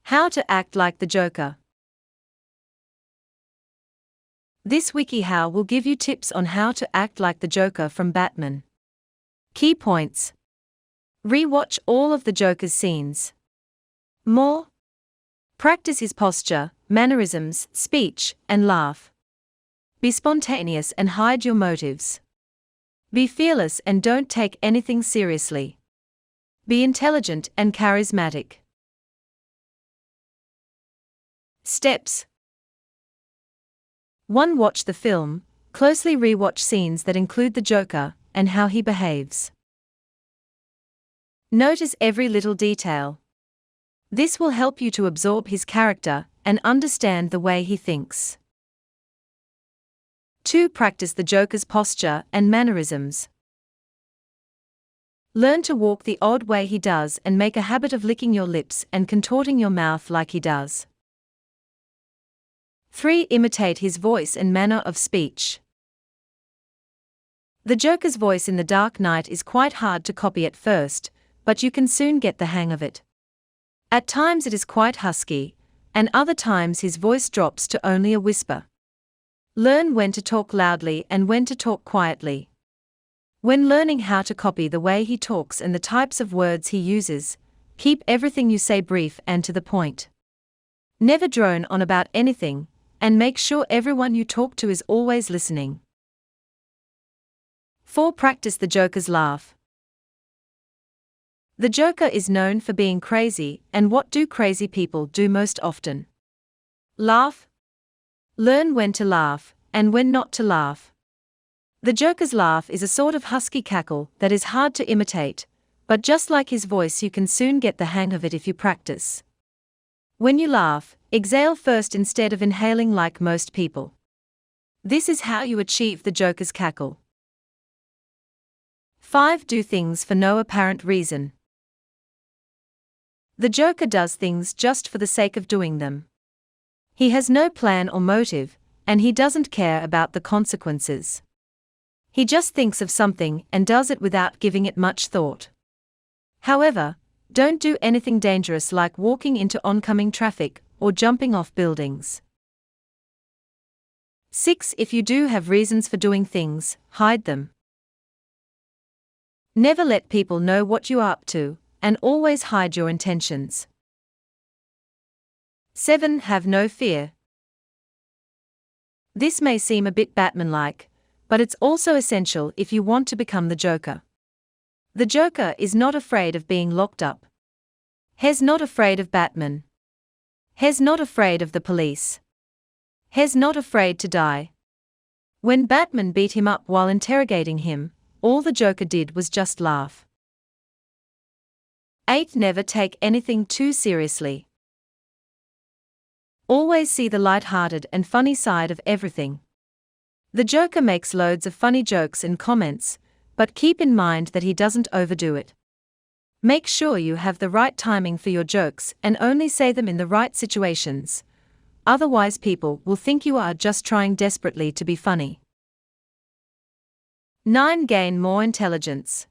How to act like the Joker. This WikiHow will give you tips on how to act like the Joker from Batman. Key points. Rewatch all of the Joker's scenes. More. Practice his posture, mannerisms, speech, and laugh. Be spontaneous and hide your motives. Be fearless and don't take anything seriously. Be intelligent and charismatic. Steps. 1. Watch the film. Closely rewatch scenes that include the Joker and how he behaves. Notice every little detail. This will help you to absorb his character and understand the way he thinks. 2. Practice the Joker's posture and mannerisms. Learn to walk the odd way he does and make a habit of licking your lips and contorting your mouth like he does. 3. Imitate his voice and manner of speech. The Joker's voice in The Dark Knight is quite hard to copy at first, but you can soon get the hang of it. At times it is quite husky, and other times his voice drops to only a whisper. Learn when to talk loudly and when to talk quietly. When learning how to copy the way he talks and the types of words he uses, keep everything you say brief and to the point. Never drone on about anything, and make sure everyone you talk to is always listening. 4. Practice the Joker's laugh. The Joker is known for being crazy, and what do crazy people do most often? Laugh. Learn when to laugh, and when not to laugh. The Joker's laugh is a sort of husky cackle that is hard to imitate, but just like his voice, you can soon get the hang of it if you practice. When you laugh, exhale first instead of inhaling like most people. This is how you achieve the Joker's cackle. 5. Do things for no apparent reason. The Joker does things just for the sake of doing them. He has no plan or motive, and he doesn't care about the consequences. He just thinks of something and does it without giving it much thought. However, don't do anything dangerous like walking into oncoming traffic or jumping off buildings. 6. If you do have reasons for doing things, hide them. Never let people know what you are up to, and always hide your intentions. 7. Have no fear. This may seem a bit Batman-like, but it's also essential if you want to become the Joker. The Joker is not afraid of being locked up. He's not afraid of Batman. He's not afraid of the police. He's not afraid to die. When Batman beat him up while interrogating him, all the Joker did was just laugh. 8. Never take anything too seriously. Always see the light-hearted and funny side of everything. The Joker makes loads of funny jokes and comments, but keep in mind that he doesn't overdo it. Make sure you have the right timing for your jokes and only say them in the right situations. Otherwise, people will think you are just trying desperately to be funny. 9. Gain more intelligence.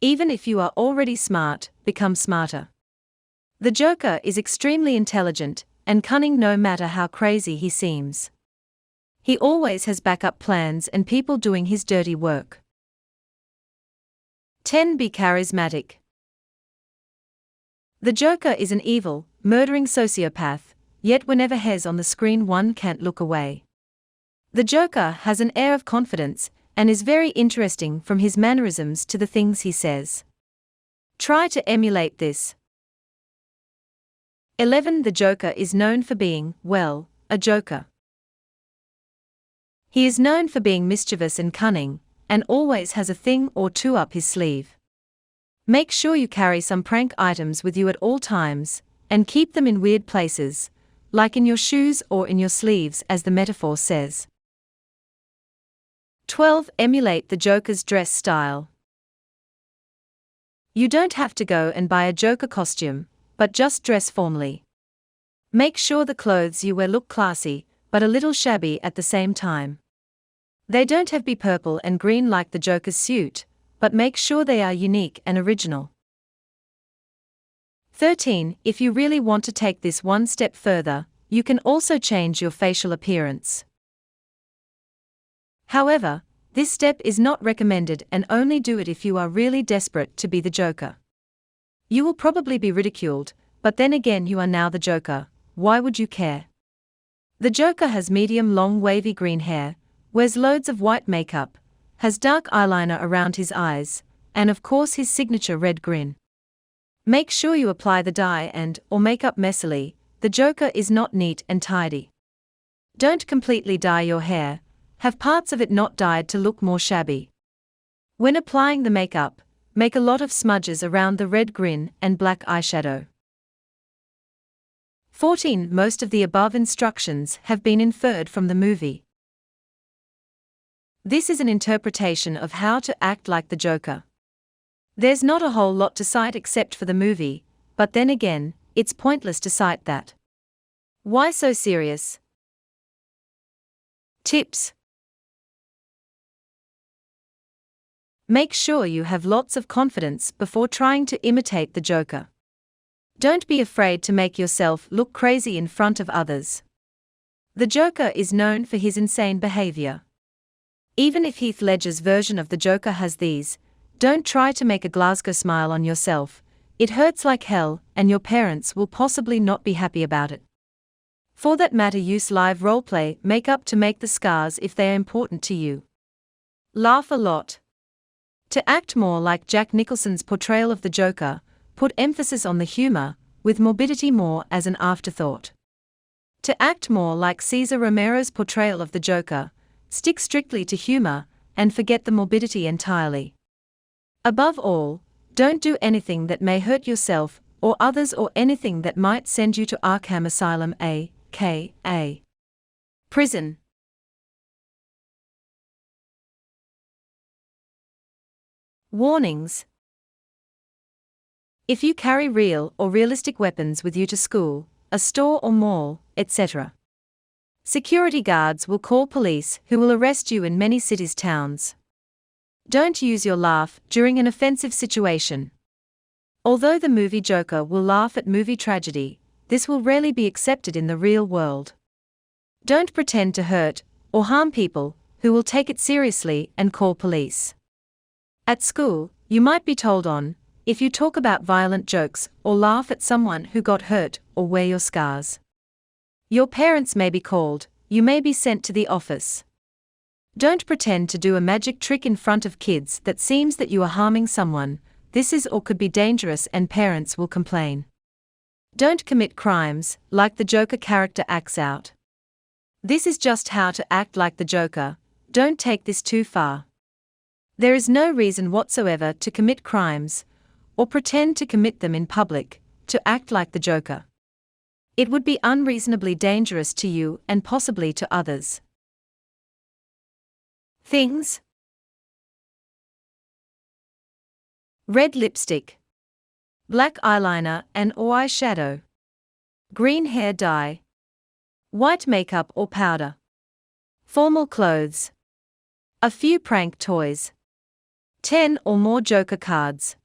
Even if you are already smart, become smarter. The Joker is extremely intelligent and cunning no matter how crazy he seems. He always has backup plans and people doing his dirty work. 10. Be charismatic. The Joker is an evil, murdering sociopath, yet whenever he's on the screen one can't look away. The Joker has an air of confidence and is very interesting from his mannerisms to the things he says. Try to emulate this. 11. The Joker is known for being, well, a joker. He is known for being mischievous and cunning, and always has a thing or two up his sleeve. Make sure you carry some prank items with you at all times, and keep them in weird places, like in your shoes or in your sleeves as the metaphor says. 12. Emulate the Joker's dress style. You don't have to go and buy a Joker costume, but just dress formally. Make sure the clothes you wear look classy, but a little shabby at the same time. They don't have to be purple and green like the Joker's suit, but make sure they are unique and original. 13. If you really want to take this one step further, you can also change your facial appearance. However, this step is not recommended and only do it if you are really desperate to be the Joker. You will probably be ridiculed, but then again you are now the Joker, why would you care? The Joker has medium long wavy green hair, wears loads of white makeup, has dark eyeliner around his eyes, and of course his signature red grin. Make sure you apply the dye or makeup messily, the Joker is not neat and tidy. Don't completely dye your hair, have parts of it not dyed to look more shabby. When applying the makeup, make a lot of smudges around the red grin and black eyeshadow. 14. Most of the above instructions have been inferred from the movie. This is an interpretation of how to act like the Joker. There's not a whole lot to cite except for the movie, but then again, it's pointless to cite that. Why so serious? Tips. Make sure you have lots of confidence before trying to imitate the Joker. Don't be afraid to make yourself look crazy in front of others. The Joker is known for his insane behavior. Even if Heath Ledger's version of the Joker has these, don't try to make a Glasgow smile on yourself, it hurts like hell and your parents will possibly not be happy about it. For that matter, use live roleplay makeup to make the scars if they are important to you. Laugh a lot. To act more like Jack Nicholson's portrayal of the Joker, put emphasis on the humor, with morbidity more as an afterthought. To act more like Cesar Romero's portrayal of the Joker, stick strictly to humor, and forget the morbidity entirely. Above all, don't do anything that may hurt yourself or others or anything that might send you to Arkham Asylum aka prison. Warnings. If you carry real or realistic weapons with you to school, a store or mall, etc., security guards will call police who will arrest you in many cities' towns. Don't use your laugh during an offensive situation. Although the movie Joker will laugh at movie tragedy, this will rarely be accepted in the real world. Don't pretend to hurt or harm people who will take it seriously and call police. At school, you might be told on if you talk about violent jokes or laugh at someone who got hurt or wear your scars. Your parents may be called, you may be sent to the office. Don't pretend to do a magic trick in front of kids that seems that you are harming someone, this is or could be dangerous and parents will complain. Don't commit crimes like the Joker character acts out. This is just how to act like the Joker, don't take this too far. There is no reason whatsoever to commit crimes, or pretend to commit them in public, to act like the Joker. It would be unreasonably dangerous to you and possibly to others. Things: red lipstick, black eyeliner and/or eyeshadow, green hair dye, white makeup or powder, formal clothes, a few prank toys, 10 or more Joker cards.